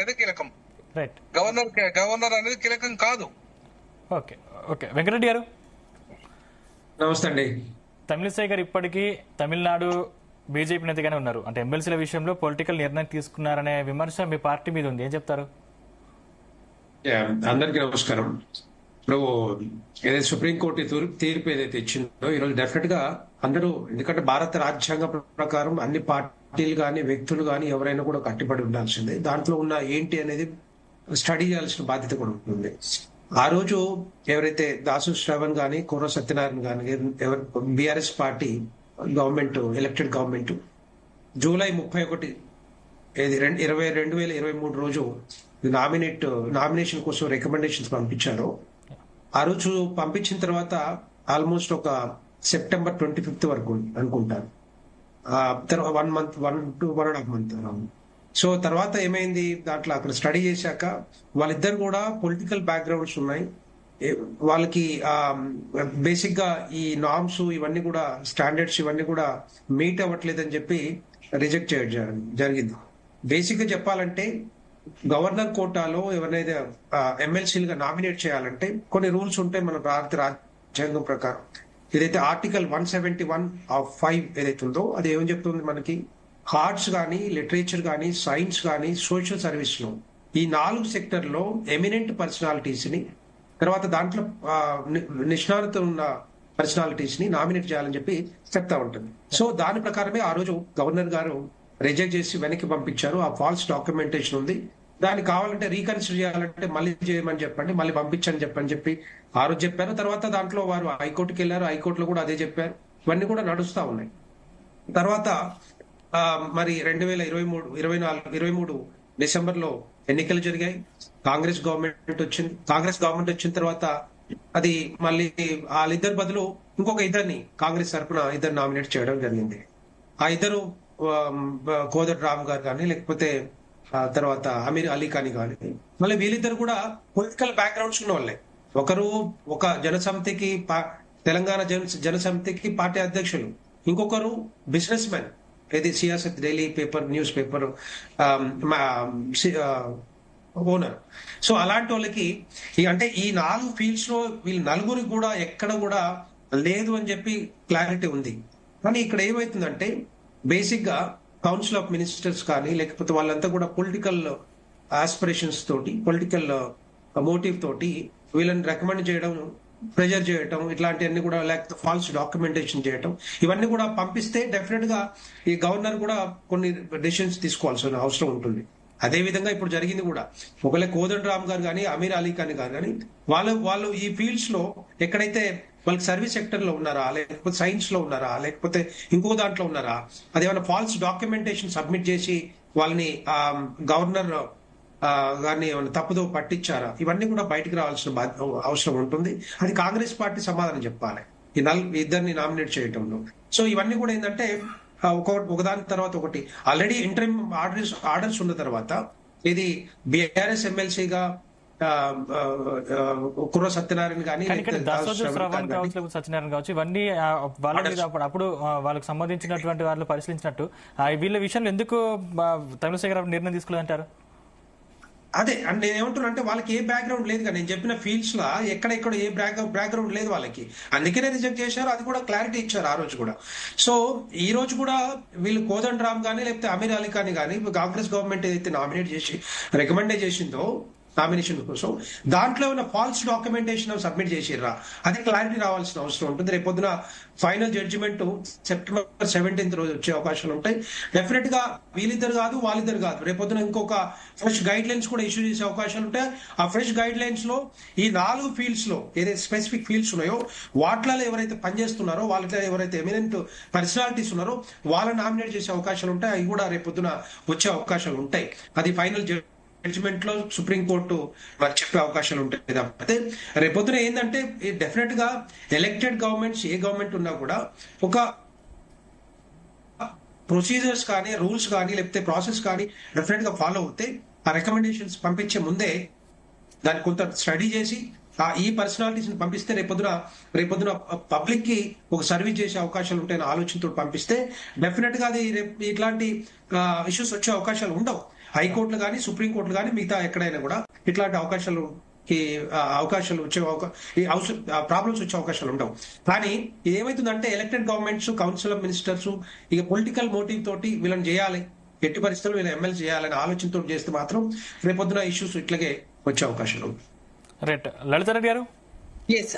అనేది కీలకం. Right. Governor అనేది కీలకం కాదు. ఓకే ఓకే వెంకటరెడ్డి గారు నమస్తే అండి. తమిళిసై గారు ఇప్పటికీ తమిళనాడు బీజేపీ నేతగానే ఉన్నారు. అంటే ఎమ్మెల్సీల విషయంలో పొలిటికల్ నిర్ణయం తీసుకున్నారనే విమర్శ మీ పార్టీ మీద ఉంది, ఏం చెప్తారు? అందరికీ నమస్కారం. ఇప్పుడు ఏదైతే సుప్రీంకోర్టు తీర్పు ఏదైతే ఇచ్చిందో ఈరోజు డెఫినెట్ గా అందరూ, ఎందుకంటే భారత రాజ్యాంగ ప్రకారం అన్ని పార్టీలు కానీ వ్యక్తులు కానీ ఎవరైనా కూడా కట్టుబడి ఉండాల్సిందే. దాంట్లో ఉన్న ఏంటి అనేది స్టడీ చేయాల్సిన బాధ్యత కూడా ఉంటుంది. ఆ రోజు ఎవరైతే దాసు శ్రవణ్ గాని కుర్ర సత్యనారాయణ గాని BRS party government elected government July 31 2023 రోజు నామినేషన్ కోసం రికమెండేషన్స్ పంపించారు. ఆ రోజు పంపించిన తర్వాత ఆల్మోస్ట్ ఒక సెప్టెంబర్ 25 వరకు అనుకుంటాను, 1.5 మంత్. సో తర్వాత ఏమైంది, దాంట్లో అక్కడ స్టడీ చేశాక వాళ్ళిద్దరు కూడా పొలిటికల్ బ్యాక్గ్రౌండ్స్ ఉన్నాయి. వాళ్ళకి బేసిక్ గా ఈ నార్మ్స్ ఇవన్నీ కూడా స్టాండర్డ్స్ ఇవన్నీ కూడా మీట్ అవ్వట్లేదని చెప్పి రిజెక్ట్ చేయడం జరిగింది. బేసిక్ గా చెప్పాలంటే గవర్నర్ కోటాలో ఎవరైనా ఎమ్మెల్సీలుగా నామినేట్ చేయాలంటే కొన్ని రూల్స్ ఉంటాయి మన భారత రాజ్యాంగం ప్రకారం. ఏదైతే ఆర్టికల్ 171(5) ఏదైతే ఉందో అది ఏమని చెప్తుంది మనకి, ఆర్ట్స్ కానీ లిటరేచర్ కానీ సైన్స్ కానీ సోషల్ సర్వీస్ లో ఈ 4 సెక్టర్లో ఎమినెంట్ పర్సనాలిటీస్ ని, తర్వాత దాంట్లో నిష్ణాత ఉన్న పర్సనాలిటీస్ ని నామినేట్ చేయాలని చెప్పి చెప్తా ఉంటుంది. సో దాని ప్రకారమే ఆ రోజు గవర్నర్ గారు రిజెక్ట్ చేసి వెనక్కి పంపించారు. ఆ ఫాల్స్ డాక్యుమెంటేషన్ ఉంది, దానికి కావాలంటే రీకన్సిడర్ చేయాలంటే మళ్ళీ చేయమని చెప్పండి, మళ్ళీ పంపించని చెప్పి ఆ రోజు చెప్పారు. తర్వాత దాంట్లో వారు హైకోర్టుకి వెళ్ళారు, హైకోర్టులో కూడా అదే చెప్పారు. ఇవన్నీ కూడా నడుస్తా ఉన్నాయి. తర్వాత మరి 2023 డిసెంబర్ లో ఎన్నికలు జరిగాయి. కాంగ్రెస్ గవర్నమెంట్ వచ్చిన తర్వాత అది మళ్ళీ వాళ్ళిద్దరు బదులు ఇంకొక ఇద్దరిని కాంగ్రెస్ తరఫున ఇద్దరు నామినేట్ చేయడం జరిగింది. ఆ ఇద్దరు కోదట్ రామ్ గారు కానీ లేకపోతే తర్వాత అమీర్ అలీ ఖాన్ కానీ, మళ్ళీ వీళ్ళిద్దరు కూడా పొలిటికల్ బ్యాక్గ్రౌండ్స్ ఉన్న వాళ్ళే. ఒకరు ఒక జనసమితికి తెలంగాణ జనసమితికి పార్టీ అధ్యక్షులు, ఇంకొకరు బిజినెస్ మ్యాన్, ఏది Siasat daily paper news paper owner. So అలాంటి వాళ్ళకి అంటే ఈ 4 ఫీల్డ్స్ లో వీళ్ళు నలుగురికి కూడా ఎక్కడ కూడా లేదు అని చెప్పి క్లారిటీ ఉంది. కానీ ఇక్కడ ఏమవుతుందంటే బేసిక్ గా కౌన్సిల్ ఆఫ్ మినిస్టర్స్ కానీ లేకపోతే వాళ్ళంతా కూడా పొలిటికల్ ఆస్పిరేషన్స్ తోటి, పొలిటికల్ మోటివ్ తోటి వీళ్ళని రికమెండ్ చేయడం, ప్రెజర్ చేయటం, ఇట్లాంటివన్నీ కూడా, లేకపోతే ఫాల్స్ డాక్యుమెంటేషన్ చేయటం, ఇవన్నీ కూడా పంపిస్తే డెఫినెట్ గా ఈ గవర్నర్ కూడా కొన్ని డెసిషన్స్ తీసుకోవాల్సిన అవసరం ఉంటుంది. అదే విధంగా ఇప్పుడు జరిగింది కూడా. ఒకవేళ కోదండ రామ్ గారు కానీ అమీర్ అలీ ఖాన్ గారు కానీ వాళ్ళు ఈ ఫీల్డ్స్ లో ఎక్కడైతే వాళ్ళకి సర్వీస్ సెక్టర్ లో ఉన్నారా, లేకపోతే సైన్స్ లో ఉన్నారా, లేకపోతే ఇంకో దాంట్లో ఉన్నారా, అదేమైనా ఫాల్స్ డాక్యుమెంటేషన్ సబ్మిట్ చేసి వాళ్ళని గవర్నర్ గారిని ఏమైనా తప్పుదో పట్టించారా, ఇవన్నీ కూడా బయటకు రావాల్సిన అవసరం ఉంటుంది. అది కాంగ్రెస్ పార్టీ సమాధానం చెప్పాలి ఈ ఇద్దరిని నామినేట్ చేయటంలో. సో ఇవన్నీ కూడా ఏంటంటే ఒకదాని తర్వాత ఒకటి ఆల్రెడీ ఇంటరిమ్ ఆర్డర్స్ ఉన్న తర్వాత ఇది బీఆర్ఎస్ ఎమ్మెల్సీగా కుర్ర సత్యనారాయణ కానీ సత్యనారాయణ కావచ్చు, ఇవన్నీ వాళ్ళ మీద అప్పుడు వాళ్ళకి సంబంధించినటువంటి వాళ్ళు పరిశీలించినట్టు వీళ్ళ విషయంలో ఎందుకు తమిళిసై గారు నిర్ణయం తీసుకోలేదంటారు? అదే అంటే నేను ఏమంటున్నా అంటే వాళ్ళకి ఏ బ్యాక్గ్రౌండ్ లేదు కదా, నేను చెప్పిన ఫీల్డ్స్ లో ఎక్కడ ఏ బ్యాక్గ్రౌండ్ లేదు వాళ్ళకి, అందుకనే రిజెక్ట్ చేశారు. అది కూడా క్లారిటీ ఇచ్చారు ఆ రోజు కూడా. సో ఈ రోజు కూడా వీళ్ళు కోదండ రామ్ కానీ లేకపోతే అమీర్ అలీ ఖాన్ కానీ కాంగ్రెస్ గవర్నమెంట్ ఏదైతే నామినేట్ చేసి రికమెండ్ చేసిందో నామినేషన్ కోసం, దాంట్లో ఉన్న ఫాల్స్ డాక్యుమెంటేషన్ సబ్మిట్ చేసిర్రా, అది క్లారిటీ రావాల్సిన అవసరం ఉంటుంది. రేపొద్దున ఫైనల్ జడ్జిమెంట్ సెప్టెంబర్ 17 రోజు వచ్చే అవకాశాలు ఉంటాయి. డెఫినెట్ గా వీళ్ళిద్దరు కాదు వాళ్ళిద్దరు కాదు, రేపొద్దున ఇంకొక ఫ్రెష్ గైడ్ లైన్స్ కూడా ఇష్యూ చేసే అవకాశాలు ఉంటాయి. ఆ ఫ్రెష్ గైడ్ లైన్స్ లో ఈ 4 ఫీల్డ్స్ లో ఏదైతే స్పెసిఫిక్ ఫీల్డ్స్ ఉన్నాయో వాటిలో ఎవరైతే పనిచేస్తున్నారో, వాళ్ళలో ఎవరైతే ఎమినెంట్ పర్సనాలిటీస్ ఉన్నారో వాళ్ళని నామినేట్ చేసే అవకాశాలు ఉంటాయి. అవి కూడా రేపొద్దున వచ్చే అవకాశాలు ఉంటాయి. అది ఫైనల్ జడ్జిమెంట్ లో సుప్రీంకోర్టు మరి చెప్పే అవకాశాలు ఉంటాయి. అయితే రేపొద్దున ఏంటంటే డెఫినెట్ గా ఎలక్టెడ్ గవర్నమెంట్స్ ఏ గవర్నమెంట్ ఉన్నా కూడా ఒక ప్రొసీజర్స్ కానీ రూల్స్ కానీ లేకపోతే ప్రాసెస్ కానీ డెఫినెట్ గా ఫాలో అవుతే ఆ రికమెండేషన్స్ పంపించే ముందే దాన్ని కొంత స్టడీ చేసి ఈ పర్సనాలిటీస్ ని పంపిస్తే రేపొద్దున పబ్లిక్ కి ఒక సర్వీస్ చేసే అవకాశాలు ఉంటాయని ఆలోచనతో పంపిస్తే డెఫినెట్ గా అది ఇట్లాంటి ఇష్యూస్ వచ్చే అవకాశాలు ఉండవు. హైకోర్టులు కానీ సుప్రీంకోర్టులు కానీ మిగతా ఎక్కడైనా కూడా ఇట్లాంటి అవకాశాలు వచ్చే ప్రాబ్లమ్స్ వచ్చే అవకాశాలు ఉండవు. కానీ ఏమైతుందంటే elected governments, council of ministers ఇక పొలిటికల్ మోటివ్ తోటి వీళ్ళని చేయాలి, ఎట్టి పరిస్థితులు వీళ్ళని ఎమ్మెల్యే చేయాలని ఆలోచనతో చేస్తే మాత్రం రేపొద్దున ఇష్యూస్ ఇట్లాగే వచ్చే అవకాశాలు. రైట్. లలితారెడ్డి గారు. ఎస్